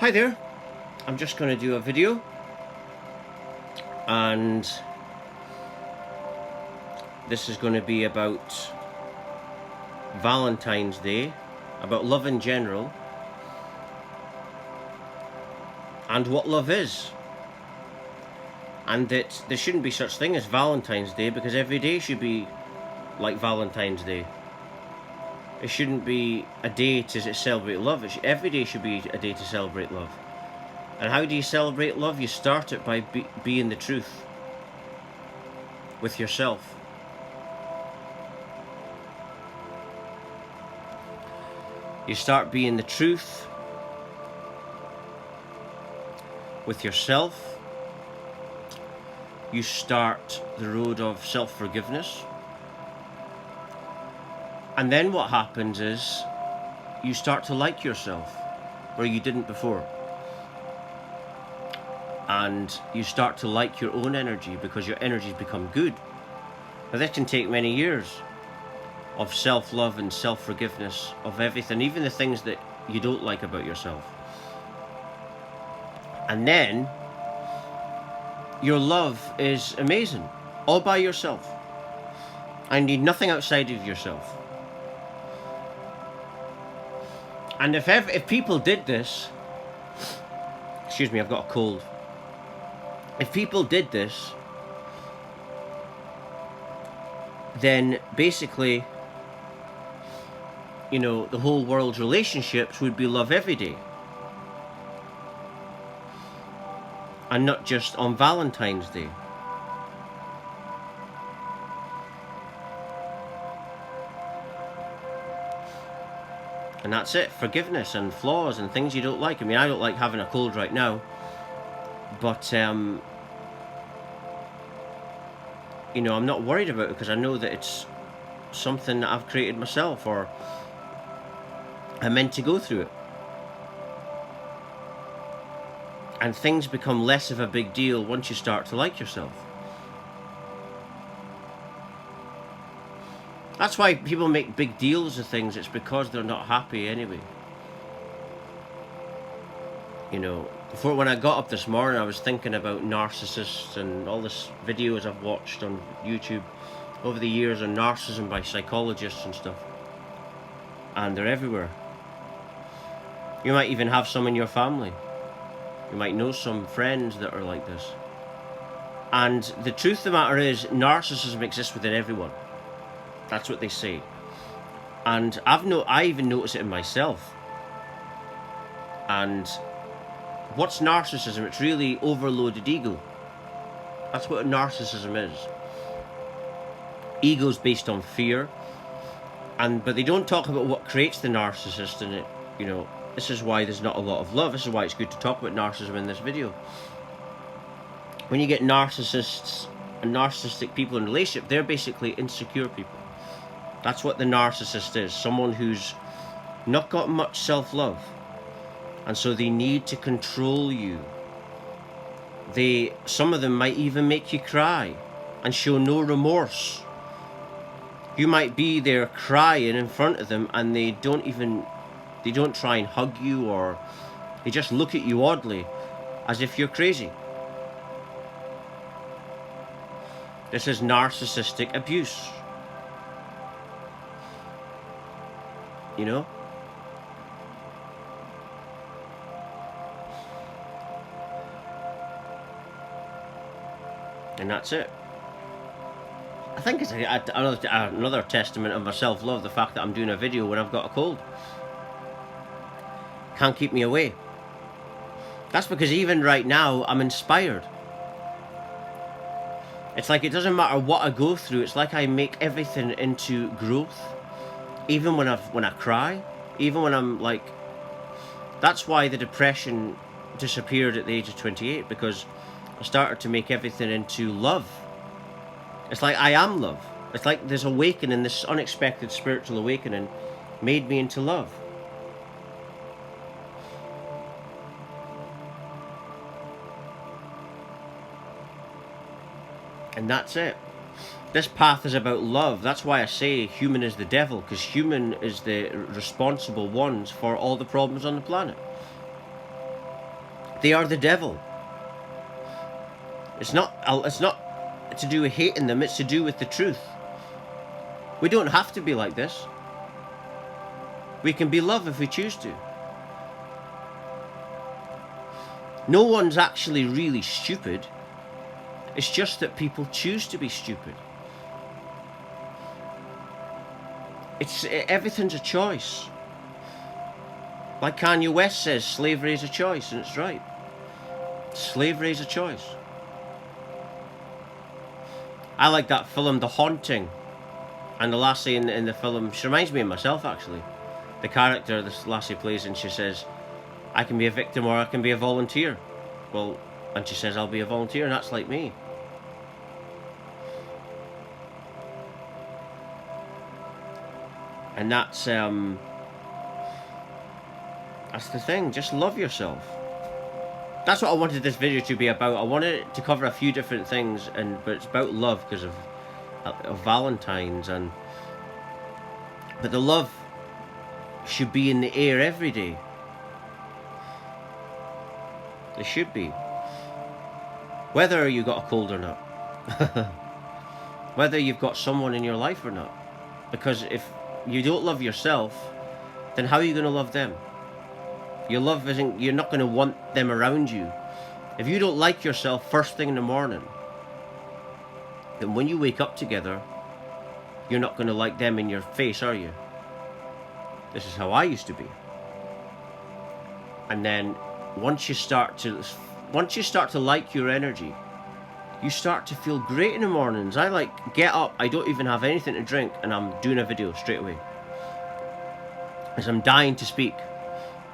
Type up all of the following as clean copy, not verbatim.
Hi there, I'm just going to do a video, and this is going to be about Valentine's Day, about love in general, and what love is, and that there shouldn't be such thing as Valentine's Day, because every day should be like Valentine's Day. It shouldn't be a day to celebrate love. Every day should be a day to celebrate love. And how do you celebrate love? You start it by being the truth with yourself. You start being the truth with yourself. You start the road of self-forgiveness. And then what happens is you start to like yourself where you didn't before. And you start to like your own energy because your energy's become good. Now this can take many years of self-love and self-forgiveness of everything, even the things that you don't like about yourself. And then your love is amazing, all by yourself. I need nothing outside of yourself. And if people did this, excuse me, I've got a cold. If people did this, then basically, you know, the whole world's relationships would be love every day. And not just on Valentine's Day. And that's it. Forgiveness and flaws and things you don't like. I mean, I don't like having a cold right now. But, you know, I'm not worried about it because I know that it's something that I've created myself, or I'm meant to go through it. And things become less of a big deal once you start to like yourself. That's why people make big deals of things. It's because they're not happy anyway. You know, before, when I got up this morning, I was thinking about narcissists and all this videos I've watched on YouTube over the years on narcissism by psychologists and stuff. And they're everywhere. You might even have some in your family. You might know some friends that are like this. And the truth of the matter is, narcissism exists within everyone. That's what they say. And I even notice it in myself. And what's narcissism? It's really overloaded ego. That's what narcissism is. Ego's based on fear. But they don't talk about what creates the narcissist in it. You know, this is why there's not a lot of love. This is why it's good to talk about narcissism in this video. When you get narcissists and narcissistic people in a relationship, they're basically insecure people. That's what the narcissist is. Someone who's not got much self-love. And so they need to control you. Some of them might even make you cry and show no remorse. You might be there crying in front of them and they don't try and hug you, or they just look at you oddly as if you're crazy. This is narcissistic abuse. You know? And that's it. I think it's another testament of my self-love, the fact that I'm doing a video when I've got a cold. Can't keep me away. That's because even right now, I'm inspired. It's like it doesn't matter what I go through, it's like I make everything into growth. Even when I cry, even when I'm like... That's why the depression disappeared at the age of 28, because I started to make everything into love. It's like I am love. It's like this awakening, this unexpected spiritual awakening made me into love. And that's it. This path is about love. That's why I say human is the devil, because human is the responsible ones for all the problems on the planet. They are the devil. It's not to do with hating them, it's to do with the truth. We don't have to be like this. We can be love if we choose to. No one's actually really stupid. It's just that people choose to be stupid. Everything's a choice. Like Kanye West says, slavery is a choice, and it's right. Slavery is a choice. I like that film, The Haunting. And the lassie in the film, she reminds me of myself, actually. The character this lassie plays, and she says, I can be a victim or I can be a volunteer. Well, and she says, I'll be a volunteer, and that's like me. And that's the thing, just love yourself. That's what I wanted this video to be about. I wanted it to cover a few different things, but it's about love because of Valentine's, but the love should be in the air every day. It should be. Whether you got a cold or not. Whether you've got someone in your life or not. Because if you don't love yourself, then how are you going to love them? Your love isn't, you're not going to want them around you. If you don't like yourself first thing in the morning, then when you wake up together, you're not going to like them in your face, are you? This is how I used to be. And then once you start to like your energy, you start to feel great in the mornings. I get up, I don't even have anything to drink, and I'm doing a video straight away. Because I'm dying to speak.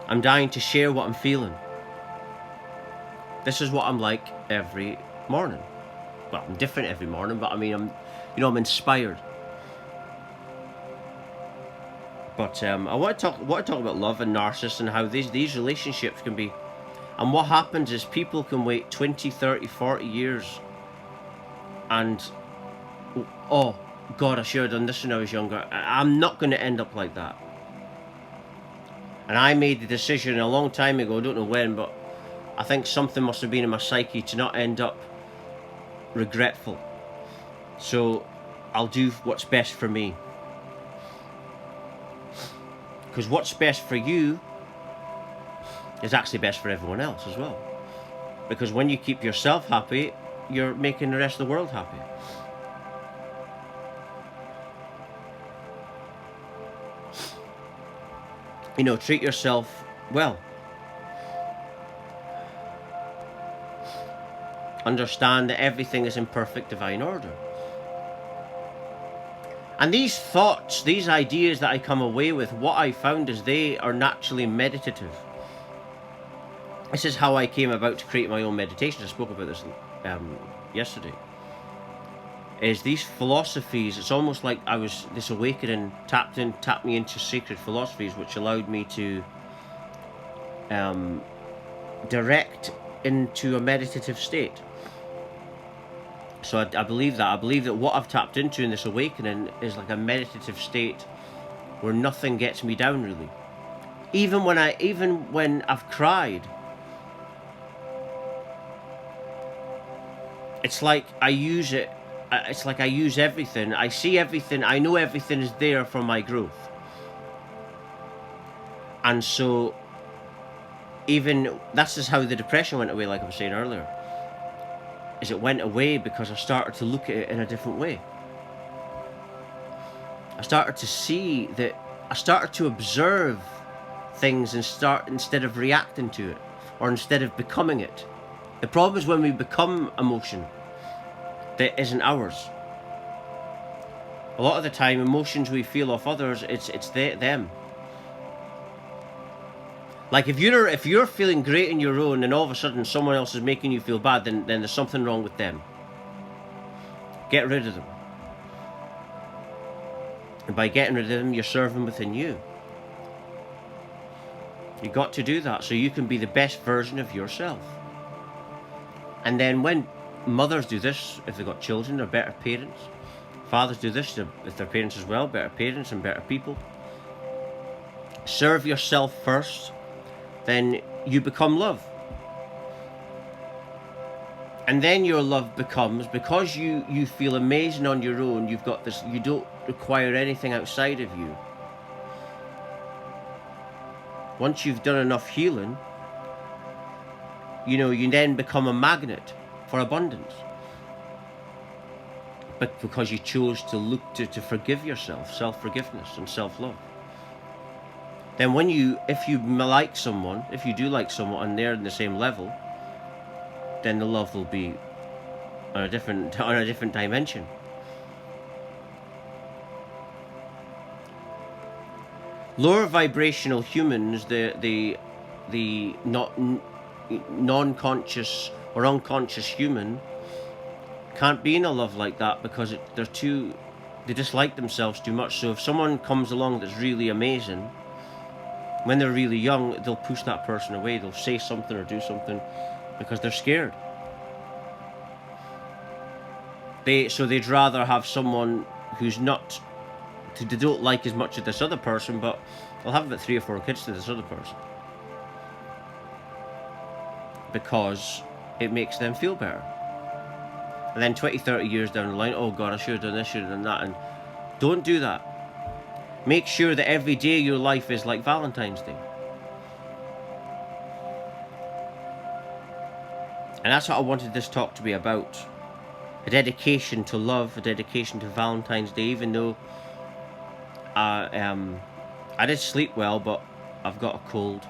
I'm dying to share what I'm feeling. This is what I'm like every morning. Well, I'm different every morning, but I mean, I'm inspired. But I want to talk about love and narcissists and how these relationships can be. And what happens is people can wait 20, 30, 40 years. And, oh, God, I should have done this when I was younger. I'm not going to end up like that. And I made the decision a long time ago, I don't know when, but I think something must have been in my psyche to not end up regretful. So I'll do what's best for me. Because what's best for you is actually best for everyone else as well. Because when you keep yourself happy, you're making the rest of the world happy. You know, treat yourself well. Understand that everything is in perfect divine order. And these thoughts, these ideas that I come away with, what I found is they are naturally meditative. This is how I came about to create my own meditation. I spoke about this yesterday. Is these philosophies, it's almost like this awakening tapped me into sacred philosophies, which allowed me to direct into a meditative state. So I believe that. I believe that what I've tapped into in this awakening is like a meditative state where nothing gets me down, really. Even when I've cried, it's like I use it. It's like I use everything. I see everything. I know everything is there for my growth. And so, that's just how the depression went away, like I was saying earlier. Is it went away because I started to look at it in a different way. I started to see that, I started to observe things instead of reacting to it, or instead of becoming it. The problem is when we become emotion that isn't ours. A lot of the time, emotions we feel off others, it's them. Like if you're feeling great in your own, and all of a sudden someone else is making you feel bad, then there's something wrong with them. Get rid of them. And by getting rid of them, you're serving within you. You got to do that so you can be the best version of yourself. And then when mothers do this, if they've got children, they're better parents. Fathers do this, if they're parents as well, better parents and better people. Serve yourself first, then you become love. And then your love becomes, because you feel amazing on your own, you've got this, you don't require anything outside of you. Once you've done enough healing, you then become a magnet for abundance. But because you chose to look to forgive yourself, self-forgiveness and self-love. Then if you like someone, if you do like someone and they're in the same level, then the love will be on a different dimension. Lower vibrational humans, the non-conscious or unconscious human, can't be in a love like that because they dislike themselves too much. So if someone comes along that's really amazing, when they're really young, they'll push that person away. They'll say something or do something because they're scared. So they'd rather have someone who's not, they don't like as much of this other person, but they'll have about 3 or 4 kids to this other person because it makes them feel better. And then 20, 30 years down the line, oh God, I should have done this, should have done that. And don't do that. Make sure that every day of your life is like Valentine's Day. And that's what I wanted this talk to be about. A dedication to love, a dedication to Valentine's Day, even though I did sleep well, but I've got a cold.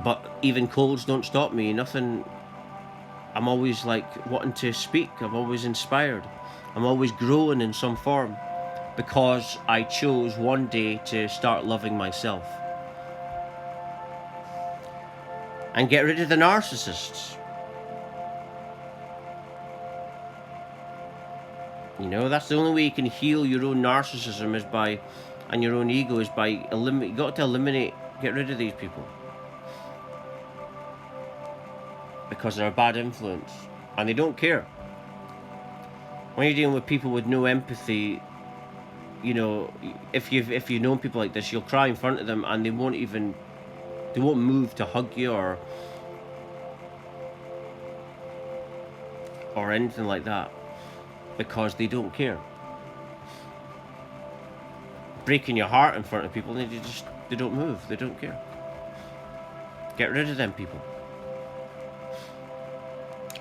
But even colds don't stop me, nothing. I'm always like wanting to speak. I'm always inspired. I'm always growing in some form because I chose one day to start loving myself and get rid of the narcissists. That's the only way you can heal your own narcissism and your own ego is by you got to eliminate, get rid of these people. Because they're a bad influence and they don't care. When you're dealing with people with no empathy, if you've known people like this, you'll cry in front of them and they won't move to hug you or anything like that because they don't care. Breaking your heart in front of people, they don't move, they don't care. Get rid of them people.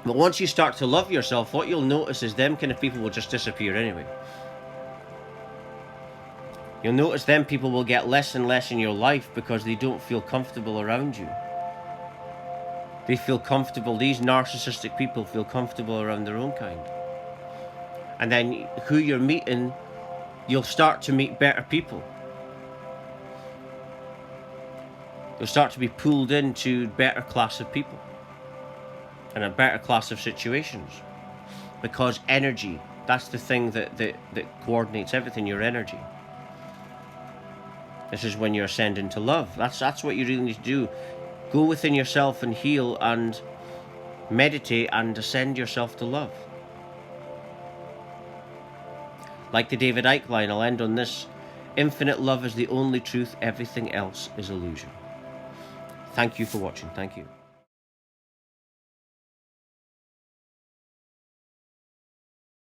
But once you start to love yourself, what you'll notice is them kind of people will just disappear anyway. You'll notice them people will get less and less in your life because they don't feel comfortable around you. They feel comfortable, these narcissistic people feel comfortable around their own kind. And then who you're meeting, you'll start to meet better people. You'll start to be pulled into a better class of people and a better class of situations. Because energy, that's the thing that coordinates everything, your energy. This is when you're ascending to love. That's what you really need to do. Go within yourself and heal and meditate and ascend yourself to love. Like the David Icke line, I'll end on this. Infinite love is the only truth. Everything else is illusion. Thank you for watching. Thank you.